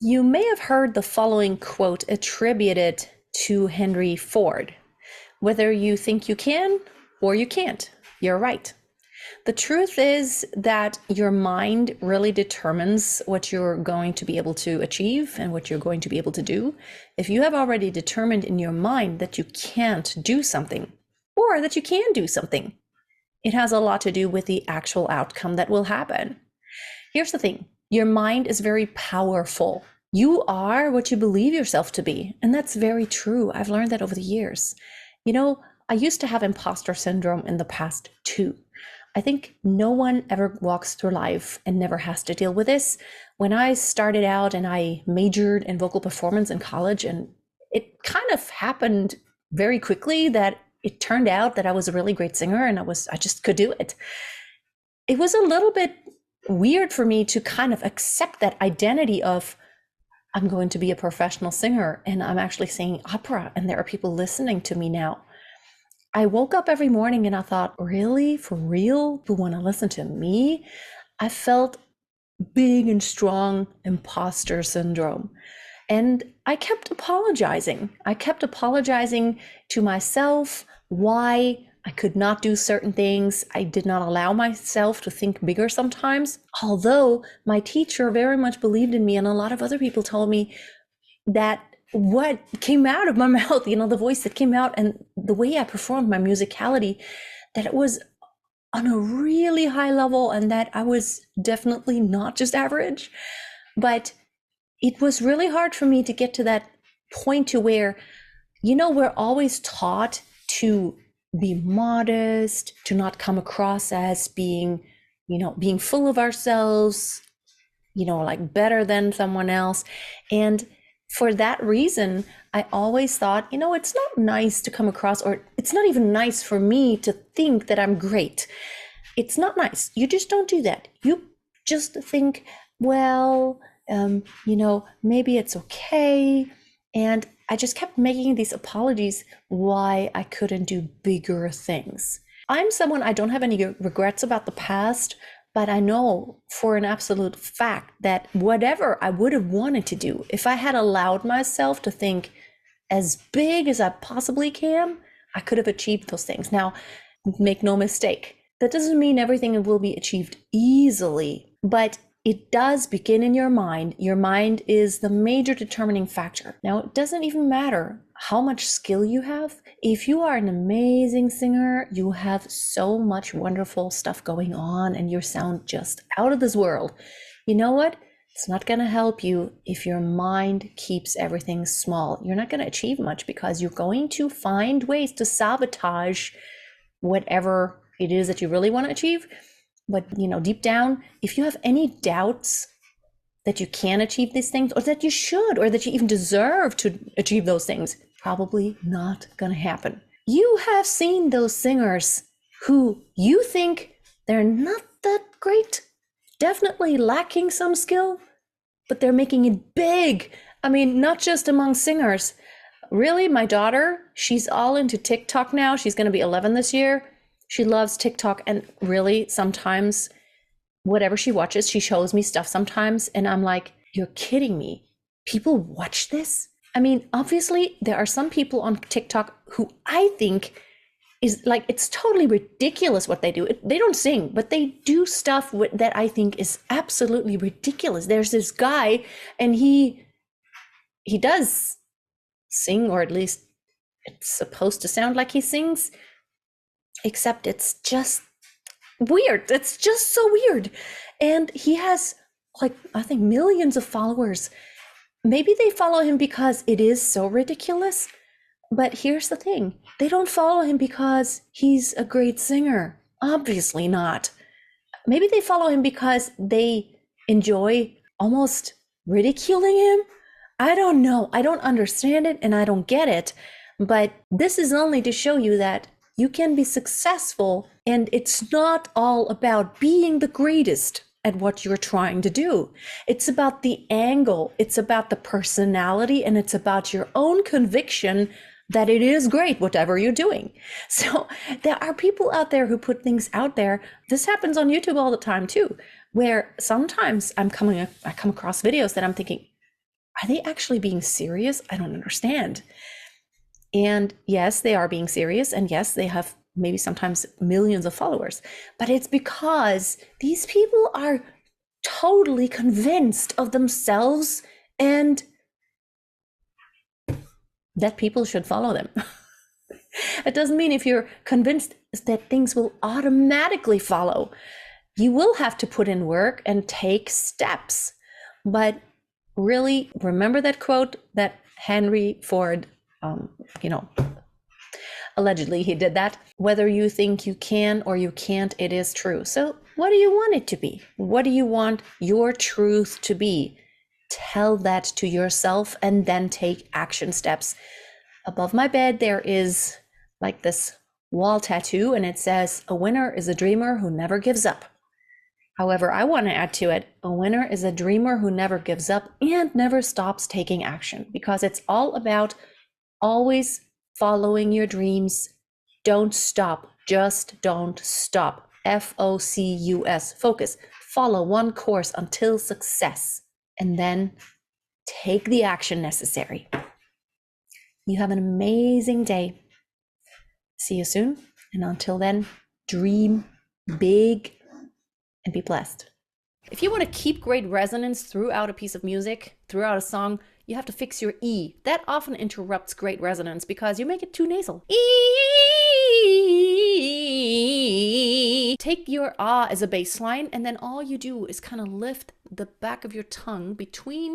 You may have heard the following quote attributed to Henry Ford. Whether you think you can or you can't, you're right. The truth is that your mind really determines what you're going to be able to achieve and what you're going to be able to do. If you have already determined in your mind that you can't do something or that you can do something, it has a lot to do with the actual outcome that will happen. Here's the thing. Your mind is very powerful. You are what you believe yourself to be. And that's very true. I've learned that over the years. I used to have imposter syndrome in the past too. I think no one ever walks through life and never has to deal with this. When I started out and I majored in vocal performance in college, and it kind of happened very quickly that it turned out that I was a really great singer and I just could do it. It was a little bit weird for me to kind of accept that identity of I'm going to be a professional singer and I'm actually singing opera and there are people listening to me now. I woke up every morning and I thought, really, for real, you want to listen to me? I felt big and strong imposter syndrome. And I kept apologizing. I kept apologizing to myself why I could not do certain things. I did not allow myself to think bigger sometimes, although my teacher very much believed in me and a lot of other people told me that what came out of my mouth, the voice that came out and the way I performed my musicality, that it was on a really high level and that I was definitely not just average. But it was really hard for me to get to that point to where, we're always taught to be modest, to not come across as being full of ourselves, like better than someone else. And for that reason, I always thought, it's not nice to come across, or it's not even nice for me to think that I'm great. It's not nice. You just don't do that. You just think, well, maybe it's okay. And I just kept making these apologies why I couldn't do bigger things. I'm someone, I don't have any regrets about the past, but I know for an absolute fact that whatever I would have wanted to do, if I had allowed myself to think as big as I possibly can, I could have achieved those things. Now, make no mistake, that doesn't mean everything will be achieved easily, but it does begin in your mind. Your mind is the major determining factor. Now, it doesn't even matter how much skill you have. If you are an amazing singer, you have so much wonderful stuff going on and you sound just out of this world. You know what? It's not going to help you if your mind keeps everything small. You're not going to achieve much because you're going to find ways to sabotage whatever it is that you really want to achieve. But, deep down, if you have any doubts that you can achieve these things or that you should or that you even deserve to achieve those things, probably not going to happen. You have seen those singers who you think they're not that great, definitely lacking some skill, but they're making it big. I mean, not just among singers. Really, my daughter, she's all into TikTok now. She's going to be 11 this year. She loves TikTok, and really sometimes whatever she watches, she shows me stuff sometimes and I'm like, you're kidding me. People watch this? I mean, obviously there are some people on TikTok who I think is like, it's totally ridiculous what they do. They don't sing, but they do stuff that I think is absolutely ridiculous. There's this guy and he does sing, or at least it's supposed to sound like he sings, except it's just weird. It's just so weird. And he has I think millions of followers. Maybe they follow him because it is so ridiculous. But here's the thing. They don't follow him because he's a great singer. Obviously not. Maybe they follow him because they enjoy almost ridiculing him. I don't know. I don't understand it and I don't get it. But this is only to show you that you can be successful and it's not all about being the greatest at what you're trying to do. It's about the angle, it's about the personality, and it's about your own conviction that it is great, whatever you're doing. So there are people out there who put things out there. This happens on YouTube all the time too, where sometimes I come across videos that I'm thinking, Are they actually being serious? I don't understand. And yes, they are being serious. And yes, they have maybe sometimes millions of followers. But it's because these people are totally convinced of themselves and that people should follow them. It doesn't mean if you're convinced that things will automatically follow. You will have to put in work and take steps. But really, remember that quote that Henry Ford, allegedly he did that. Whether you think you can or you can't, it is true. So what do you want it to be? What do you want your truth to be? Tell that to yourself and then take action steps. Above my bed, there is like this wall tattoo, and it says, "A winner is a dreamer who never gives up." However, I want to add to it, a winner is a dreamer who never gives up and never stops taking action, because it's all about always following your dreams. Don't stop. Just don't stop. FOCUS. Focus. Follow one course until success, and then take the action necessary. You have an amazing day. See you soon. And until then, dream big and be blessed. If you want to keep great resonance throughout a piece of music, throughout a song, you have to fix your E. That often interrupts great resonance because you make it too nasal. E. Take your ah as a bass line, and then all you do is kind of lift the back of your tongue between